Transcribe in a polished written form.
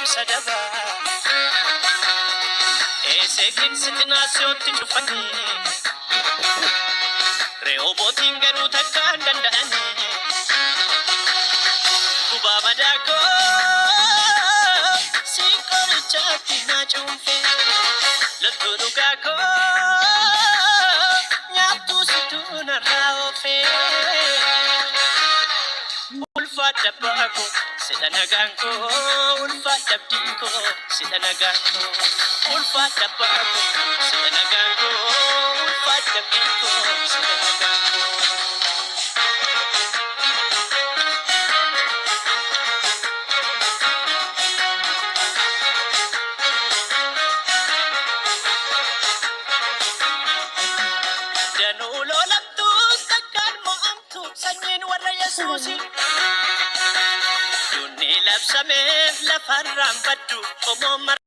sadaba Esekin sitinasyon tijufani Rehobotin garu takkan danda'ani Guba madako Sikorichatti na chumfe Lutudugako Nyatu situna raofe Ulfa dabako Sidanaganko Ulfa dabdiko Sidanaganko Ulfa dabako Sidanaganko Ulfa dabdiko Sidanaganko Danulo lamtus takkan mo amtu sanyin warra Yesusi Duni labsame lafarran baddu omomar